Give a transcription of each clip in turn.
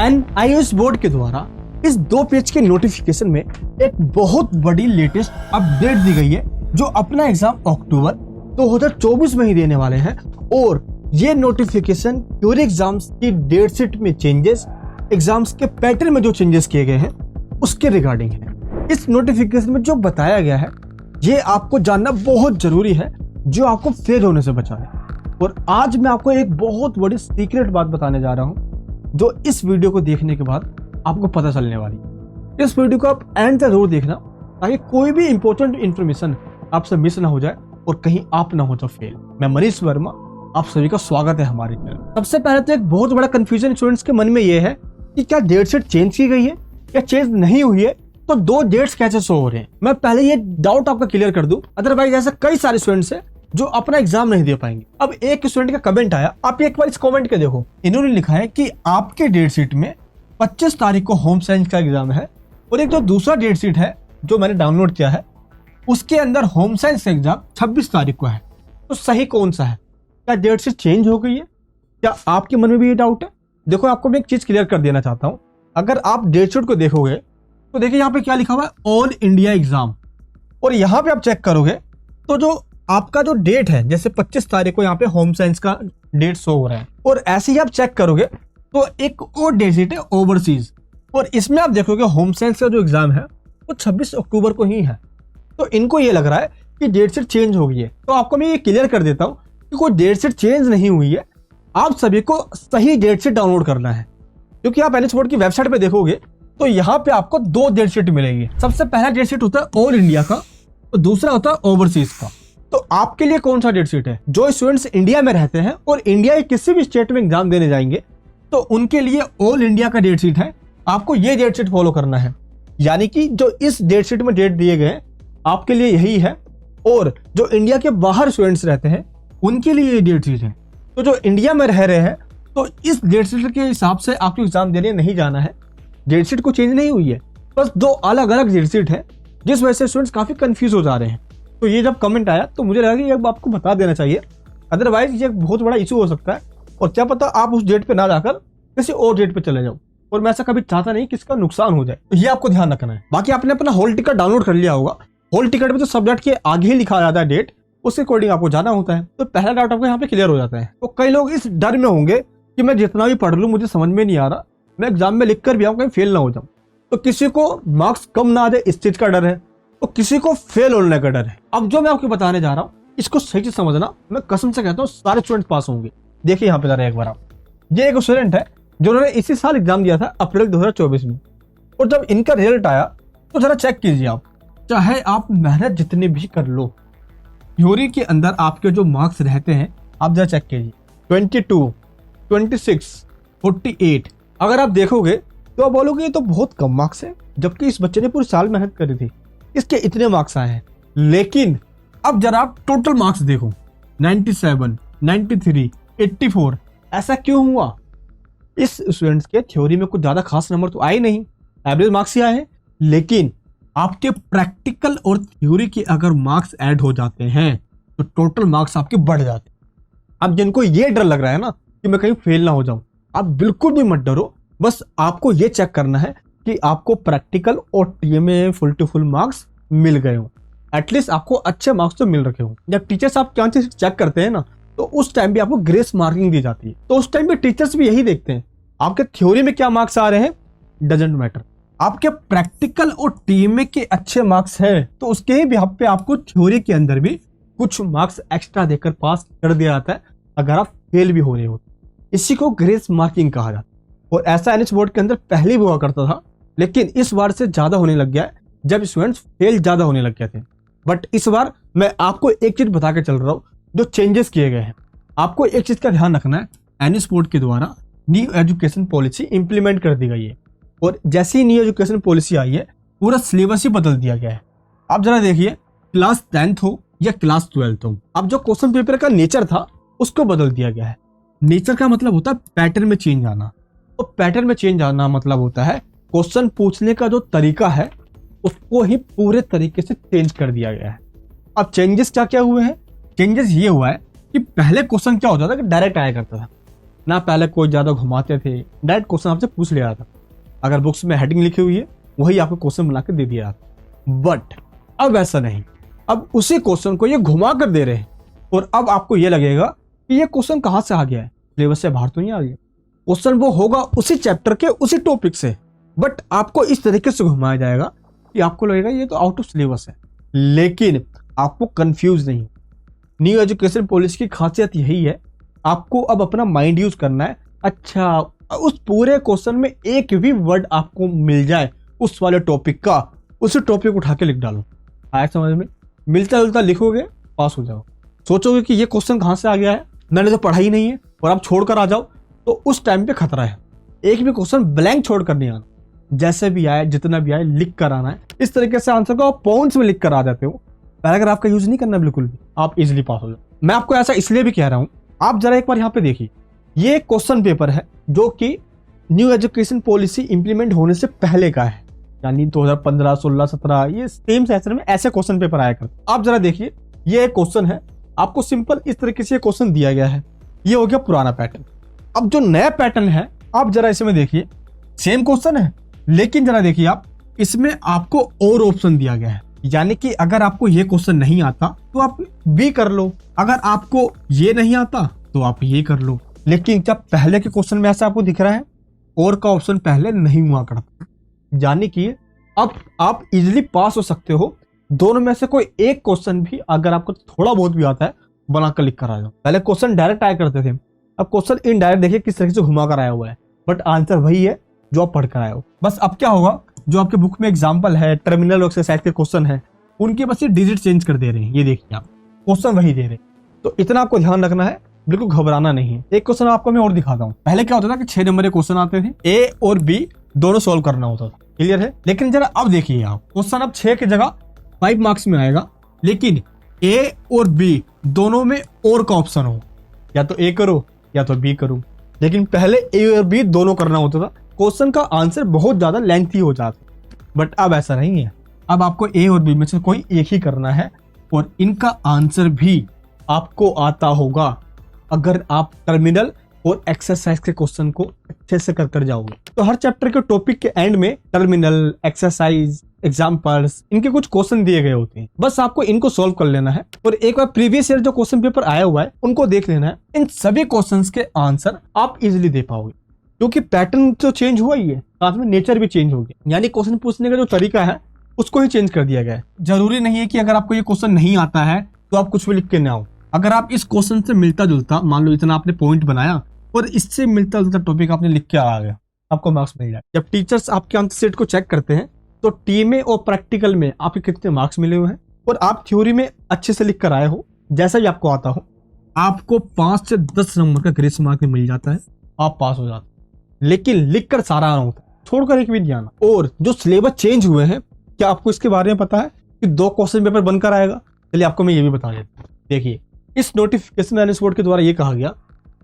NIOS board के द्वारा इस 2 पेज के नोटिफिकेशन में एक बहुत बड़ी लेटेस्ट अपडेट दी गई है, जो अपना एग्जाम अक्टूबर 2024 में ही देने वाले हैं। और ये नोटिफिकेशन थ्योरी एग्जाम्स की डेट शीट में चेंजेस, एग्जाम्स के पैटर्न में जो चेंजेस किए गए हैं उसके रिगार्डिंग है। इस नोटिफिकेशन में जो बताया गया है ये आपको जानना बहुत जरूरी है, जो आपको फेल होने से बचाए। और आज मैं आपको एक बहुत बड़ी सीक्रेट बात बताने जा रहा हूं, जो इस वीडियो को देखने के बाद आपको पता चलने वाली है। इस वीडियो को आप एंड तक जरूर देखना, ताकि कोई भी इंपॉर्टेंट इन्फॉर्मेशन आपसे मिस ना हो जाए और कहीं आप ना हो जाओ फेल। मैं मनीष वर्मा, आप सभी का स्वागत है हमारे चैनल। सबसे पहले तो एक बहुत बड़ा कंफ्यूजन स्टूडेंट्स के मन में ये है कि क्या डेट शीट चेंज की गई है या चेंज नहीं हुई है, तो 2 डेट्स कैसे शो हो रहे हैं। मैं पहले ये डाउट आपका क्लियर कर दूं, अदरवाइज ऐसे कई सारे स्टूडेंट्स हैं जो अपना एग्जाम नहीं दे पाएंगे। अब एक स्टूडेंट का कमेंट आया, आप एक बार इस कमेंट के देखो। इन्होंने लिखा है कि आपके डेट शीट में 25 तारीख को होम साइंस का एग्जाम है, और एक जो दूसरा डेट शीट है जो मैंने डाउनलोड किया है उसके अंदर होम साइंस एग्जाम 26 तारीख को है। तो सही कौन सा है? क्या डेट शीट चेंज हो गई है? क्या आपके मन में भी ये डाउट है? देखो, आपको मैं एक चीज क्लियर कर देना चाहता हूं। अगर आप डेट शीट को देखोगे तो देखिए यहाँ पे क्या लिखा हुआ है, ऑल इंडिया एग्जाम। और यहाँ पे आप चेक करोगे तो जो आपका जो डेट है, जैसे 25 तारीख को यहाँ पे होम साइंस का डेट शो हो रहा है, और ऐसे ही आप चेक करोगे तो एक और डेट शीट है ओवरसीज, और इसमें आप देखोगे होम साइंस का जो एग्जाम है वो 26 अक्टूबर को ही है। तो इनको ये लग रहा है कि डेट शीट चेंज हो गई है। तो आपको मैं ये क्लियर कर देता हूँ कि कोई डेट शीट चेंज नहीं हुई है। आप सभी को सही डेट शीट डाउनलोड करना है, क्योंकि आप NIOS बोर्ड की वेबसाइट पे देखोगे तो यहाँ पे आपको 2 डेट शीट मिलेगी। सबसे पहला डेट शीट होता है ऑल इंडिया का, और दूसरा होता है ओवरसीज का। तो आपके लिए कौन सा डेट शीट है? जो स्टूडेंट्स इंडिया में रहते हैं और इंडिया के किसी भी स्टेट में एग्जाम देने जाएंगे तो उनके लिए ऑल इंडिया का डेट शीट है। आपको ये डेट शीट फॉलो करना है, यानी कि जो इस डेट शीट में डेट दिए गए आपके लिए यही है। और जो इंडिया के बाहर स्टूडेंट्स रहते हैं उनके लिए ये डेट शीट है। तो जो इंडिया में रह रहे हैं तो इस डेट शीट के हिसाब से आपको एग्जाम देने नहीं जाना है। डेट शीट को चेंज नहीं हुई है, बस 2 अलग अलग डेट शीट है, जिस वजह से स्टूडेंट्स काफी कंफ्यूज हो जा रहे हैं। तो ये जब कमेंट आया तो मुझे लगा कि ये आपको बता देना चाहिए, अदरवाइज ये बहुत बड़ा इशू हो सकता है, और क्या पता आप उस डेट पे ना जाकर किसी और डेट पे चले जाओ। और मैं ऐसा कभी चाहता नहीं कि इसका नुकसान हो जाए, तो ये आपको ध्यान रखना है। बाकी आपने अपना हॉल टिकट डाउनलोड कर लिया होगा। हॉल टिकट में तो सब्जेक्ट के आगे ही लिखा जाता है डेट, उसके अकॉर्डिंग आपको जाना होता है। तो पहला डाउट आपको यहाँ पे क्लियर हो जाता है। तो कई लोग इस डर में होंगे कि मैं जितना भी पढ़ लूँ मुझे समझ में नहीं आ रहा, मैं एग्जाम में लिख कर भी आऊँ कहीं फेल ना हो जाऊँ। तो किसी को मार्क्स कम ना आ जाए इस चीज का डर है, तो किसी को फेल होने का डर है। अब जो मैं आपको बताने जा रहा हूँ इसको सही से समझना, मैं कसम से कहता हूँ सारे स्टूडेंट पास होंगे। देखिए यहाँ पे जरा एक बार आप, ये एक स्टूडेंट है जिन्होंने इसी साल एग्जाम दिया था अप्रैल 2024 में, और जब इनका रिजल्ट आया तो जरा चेक कीजिए आप। चाहे आप मेहनत जितनी भी कर लो, थ्योरी के अंदर आपके जो मार्क्स रहते हैं आप जरा चेक कीजिए, 22, 26, 48। अगर आप देखोगे तो आप बोलोगे ये तो बहुत कम मार्क्स है, जबकि इस बच्चे ने पूरी साल मेहनत करी थी, इसके इतने मार्क्स आए हैं। लेकिन अब जरा आप टोटल मार्क्स देखो, 97, 93, 84। ऐसा क्यों हुआ? इस स्टूडेंट्स के थ्योरी में कुछ ज्यादा खास नंबर तो आए नहीं, एवरेज मार्क्स ही आए हैं। लेकिन आपके प्रैक्टिकल और थ्योरी के अगर मार्क्स ऐड हो जाते हैं तो टोटल मार्क्स आपके बढ़ जाते हैं। अब जिनको ये डर लग रहा है ना कि मैं कहीं फेल ना हो जाऊं, आप बिल्कुल भी मत डरो। बस आपको ये चेक करना है कि आपको प्रैक्टिकल और TMA full to full marks मिल गए हो, एटलीस्ट आपको अच्छे मार्क्स तो मिल रखे हो। जब टीचर्स आप क्या चीज चेक करते हैं ना, तो उस टाइम भी आपको ग्रेस मार्किंग दी जाती है। तो उस टाइम पे टीचर्स भी यही देखते हैं, आपके थ्योरी में क्या मार्क्स आ रहे हैं डजंट मैटर, आपके प्रैक्टिकल और TMA के अच्छे मार्क्स है तो उसके भी पे आपको थ्योरी के अंदर भी कुछ मार्क्स एक्स्ट्रा देकर पास कर दिया जाता है अगर आप फेल भी हो रहे हो। इसी को ग्रेस मार्किंग कहा जाता है। और ऐसा NIOS बोर्ड के अंदर पहले भी हुआ करता था, लेकिन इस बार से ज्यादा होने लग गया है जब स्टूडेंट्स फेल ज्यादा होने लग गए थे। बट इस बार मैं आपको एक चीज बता के चल रहा हूँ, जो चेंजेस किए गए हैं। आपको एक चीज का ध्यान रखना है, NIOS बोर्ड के द्वारा न्यू एजुकेशन पॉलिसी इंप्लीमेंट कर दी गई है, और जैसे ही न्यू एजुकेशन पॉलिसी आई है पूरा सिलेबस ही बदल दिया गया है। आप जरा देखिए, क्लास 10th हो या क्लास 12th हो, अब जो क्वेश्चन पेपर का नेचर था उसको बदल दिया गया है। नेचर का मतलब होता है पैटर्न में चेंज आना, तो पैटर्न में चेंज आना मतलब होता है क्वेश्चन पूछने का जो तरीका है उसको ही पूरे तरीके से चेंज कर दिया गया है। अब चेंजेस क्या क्या हुए हैं? चेंजेस ये हुआ है कि पहले क्वेश्चन क्या होता था कि डायरेक्ट आया करता था, ना पहले कोई ज्यादा घुमाते थे, डायरेक्ट क्वेश्चन आपसे पूछ लिया था। अगर बुक्स में हेडिंग लिखी हुई है वही आपको क्वेश्चन बना के दे दिया था। बट अब ऐसा नहीं, अब उसी क्वेश्चन को ये घुमा कर दे रहे हैं और अब आपको ये लगेगा कि ये क्वेश्चन कहाँ से आ गया है, सिलेबस से बाहर तो नहीं आ गया। क्वेश्चन वो होगा उसी चैप्टर के उसी टॉपिक से, बट आपको इस तरीके से घुमाया जाएगा कि आपको लगेगा ये तो आउट ऑफ सिलेबस है, लेकिन आपको कंफ्यूज नहीं। न्यू एजुकेशन पॉलिसी की खासियत यही है, आपको अब अपना माइंड यूज करना है। अच्छा, उस पूरे क्वेश्चन में एक भी वर्ड आपको मिल जाए उस वाले टॉपिक का, उसी टॉपिक उठा के लिख डालो। आया समझ में? मिलता जुलता लिखोगे पास हो जाओ। सोचोगे कि ये क्वेश्चन कहाँ से आ गया है, मैंने तो पढ़ा ही नहीं है, और आप छोड़ कर आ जाओ तो उस टाइम पे खतरा है। एक भी क्वेश्चन ब्लैंक छोड़ कर नहीं आना, जैसे भी आए जितना भी आए लिख कर आना है। इस तरीके से आंसर को आप पॉइंट्स में लिख कर आ जाते हो, पैराग्राफ का यूज नहीं करना बिल्कुल भी, आप इजिली पास हो जाओ। मैं आपको ऐसा इसलिए भी कह रहा हूँ, आप जरा एक बार यहाँ पे देखिए, ये क्वेश्चन पेपर है जो कि न्यू एजुकेशन पॉलिसी इंप्लीमेंट होने से पहले का है, यानी 2015, 16, 17 ये सेम सेशन में ऐसे क्वेश्चन पेपर आया कर। आप जरा देखिए, ये एक क्वेश्चन है, आपको सिंपल इस तरीके से क्वेश्चन दिया गया है। ये हो गया पुराना पैटर्न। अब जो नया पैटर्न है, आप जरा इसमें देखिए, सेम क्वेश्चन है लेकिन जरा देखिए आप, इसमें आपको और ऑप्शन दिया गया है। यानी कि अगर आपको ये क्वेश्चन नहीं आता तो आप बी कर लो, अगर आपको ये नहीं आता तो आप ये कर लो। लेकिन जब पहले के क्वेश्चन में ऐसा आपको दिख रहा है, और का ऑप्शन पहले नहीं हुआ करता, यानी कि अब आप इजिली पास हो सकते हो। दोनों में से कोई एक क्वेश्चन भी अगर आपको थोड़ा बहुत भी आता है, बनाकर लिख कर आ जाओ। पहले क्वेश्चन डायरेक्ट आया करते थे, अब क्वेश्चन इनडायरेक्ट देखिए किस तरीके से घुमा कर आया हुआ है, बट आंसर वही है जो आप पढ़ कर आए हो। बस अब क्या होगा, जो आपके बुक में एग्जाम्पल है, टर्मिनल एक्सरसाइज के क्वेश्चन है, उनके बस ये डिजिट चेंज कर दे रहे हैं। ये देखिए आप, क्वेश्चन वही दे रहे हैं, तो इतना आपको ध्यान रखना है, बिल्कुल घबराना नहीं है। एक क्वेश्चन आपको मैं और दिखाता हूँ। पहले क्या होता था कि 6 नंबर के क्वेश्चन आते थे, ए और बी दोनों सोल्व करना होता था, क्लियर है। लेकिन जरा अब देखिए आप, क्वेश्चन अब 6 की जगह 5 मार्क्स में आएगा, लेकिन ए और बी दोनों में और का ऑप्शन हो, या तो ए करो या तो बी करो। लेकिन पहले ए और बी दोनों करना होता था, क्वेश्चन का आंसर बहुत ज्यादा लेंथी हो जाता। बट अब ऐसा नहीं है, अब आपको ए और बी में से कोई एक ही करना है, और इनका आंसर भी आपको आता होगा अगर आप टर्मिनल और एक्सरसाइज के क्वेश्चन को अच्छे से कर जाओगे। तो हर चैप्टर के टॉपिक के एंड में टर्मिनल, एक्सरसाइज, एग्जाम्पल्स, इनके कुछ क्वेश्चन दिए गए होते हैं, बस आपको इनको सोल्व कर लेना है, और एक बार प्रीवियस ईयर जो क्वेश्चन पेपर आया हुआ है उनको देख लेना है। इन सभी क्वेश्चंस के आंसर आप इजिली दे पाओगे, क्योंकि पैटर्न तो चेंज हुआ ही है, साथ में नेचर भी चेंज हो गया। यानी क्वेश्चन पूछने का जो तरीका है उसको ही चेंज कर दिया गया है। जरूरी नहीं है कि अगर आपको ये क्वेश्चन नहीं आता है तो आप कुछ भी लिख के ना आओ। अगर आप इस क्वेश्चन से मिलता जुलता, मान लो इतना आपने पॉइंट बनाया और इससे मिलता जुलता टॉपिक आपने लिख के आ गया, आपको मार्क्स मिल जाए। जब टीचर्स आपके आंसर सेट को चेक करते हैं तो टी में और प्रैक्टिकल में आपके कितने मार्क्स मिले हुए हैं, और आप थ्योरी में अच्छे से लिख कर आए हो, जैसा भी आपको आता हो, आपको 5 से 10 नंबर का ग्रेस मार्क मिल जाता है, आप पास हो जाते हैं। लेकिन लिख कर सारा आना होता है, छोड़कर एक भी नहीं आना। और जो सिलेबस चेंज हुए हैं, क्या आपको इसके बारे में पता है कि 2 क्वेश्चन पेपर बनकर आएगा? चलिए आपको मैं ये भी बता देता हूँ। देखिए, इस नोटिफिकेशन एनालिसिस बोर्ड के द्वारा ये कहा गया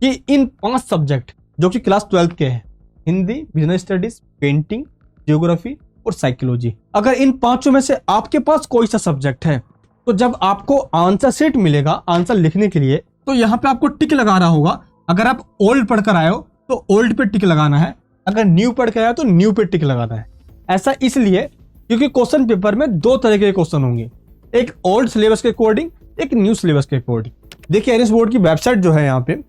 कि इन 5 सब्जेक्ट जो कि क्लास 12 के हैं, Hindi, business studies, painting, geography और साइकोलॉजी, अगर इन 5 में से आपके पास कोई सा सब्जेक्ट है, तो जब आपको आंसर सेट मिलेगा आंसर लिखने के लिए, तो यहाँ पे आपको टिक लगा रहा होगा। अगर आप ओल्ड पढ़कर आए हो तो ओल्ड पे टिक लगाना है, अगर न्यू पढ़ के आए हो तो न्यू पे टिक लगाना है। ऐसा इसलिए क्योंकि क्वेश्चन पेपर में 2 तरह के क्वेश्चन होंगे, एक ओल्ड सिलेबस के अकॉर्डिंग, एक न्यू सिलेबस के अकॉर्डिंग। देखिए, एनएस बोर्ड की वेबसाइट जो है, यहाँ पे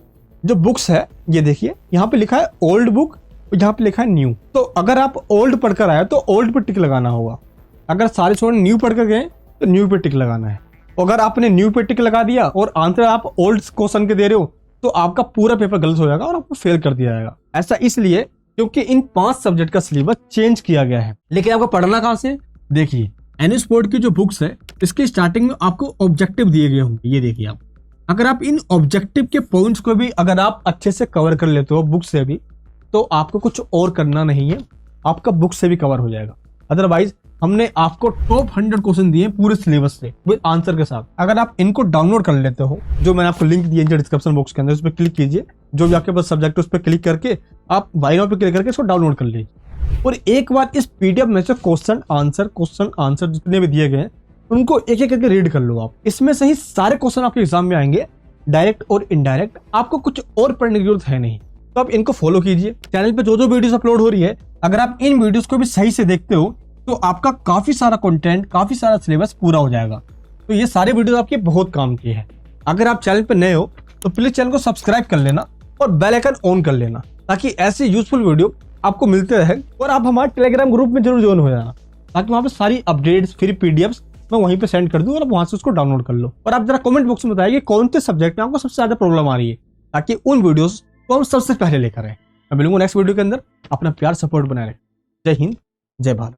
जो बुक्स है, ये देखिए यहाँ पे लिखा है ओल्ड बुक, यहाँ पे लिखा है न्यू। तो अगर आप ओल्ड पढ़कर आए तो ओल्ड पे टिक लगाना होगा, अगर सारे स्टूडेंट न्यू पढ़कर गए तो न्यू पे टिक लगाना है। अगर आपने न्यू पे टिक लगा दिया और आंसर आप ओल्ड क्वेश्चन के दे रहे हो तो आपका पूरा पेपर गलत हो जाएगा और आपको फेल कर दिया जाएगा। ऐसा इसलिए क्योंकि इन 5 सब्जेक्ट का सिलेबस चेंज किया गया है। लेकिन आपको पढ़ना कहाँ से? देखिए, एनएस बोर्ड की जो बुक्स है, इसके स्टार्टिंग में आपको ऑब्जेक्टिव दिए गए होंगे, ये देखिए आप। अगर आप इन ऑब्जेक्टिव के पॉइंट्स को भी अगर आप अच्छे से कवर कर लेते हो बुक से भी, तो आपको कुछ और करना नहीं है, आपका बुक से भी कवर हो जाएगा। अदरवाइज हमने आपको टॉप 100 क्वेश्चन दिए पूरे सिलेबस से विद आंसर के साथ। अगर आप इनको डाउनलोड कर लेते हो, जो मैंने आपको लिंक दिया डिस्क्रिप्शन बॉक्स के अंदर, उस पर क्लिक कीजिए, जो भी आपके पास सब्जेक्ट है उस पर क्लिक करके आप बाय नाउ पे क्लिक करके इसको डाउनलोड कर लीजिए। और एक बार इस पीडीएफ में से क्वेश्चन आंसर जितने भी दिए गए हैं उनको एक एक करके रीड कर लो आप। इसमें से ही सारे क्वेश्चन आपके एग्जाम में आएंगे, डायरेक्ट और इनडायरेक्ट। आपको कुछ और पढ़ने की जरूरत है नहीं, तो आप इनको फॉलो कीजिए। चैनल पे जो जो वीडियोस अपलोड हो रही है, अगर आप इन वीडियोस को भी सही से देखते हो तो आपका काफी सारा कंटेंट, काफी सारा सिलेबस पूरा हो जाएगा। तो ये सारे वीडियो आपके बहुत काम के हैं। अगर आप चैनल पे नए हो तो प्लीज चैनल को सब्सक्राइब कर लेना और बेल आइकन ऑन कर लेना, ताकि ऐसे यूजफुल वीडियो आपको मिलते रहे। और आप हमारे टेलीग्राम ग्रुप में जरूर ज्वाइन हो जाना, ताकि वहां पे सारी अपडेट्स, फ्री पीडीएफ्स मैं वहीं पे सेंड कर दूं और आप वहां से उसको डाउनलोड कर लो। और आप जरा कमेंट बॉक्स में बताइए कौन से सब्जेक्ट में आपको सबसे ज्यादा प्रॉब्लम आ रही है, ताकि उन वीडियोस को हम सबसे पहले लेकर आए। मैं मिलूंगा नेक्स्ट वीडियो के अंदर। अपना प्यार सपोर्ट बनाए रखें। जय हिंद, जय भारत।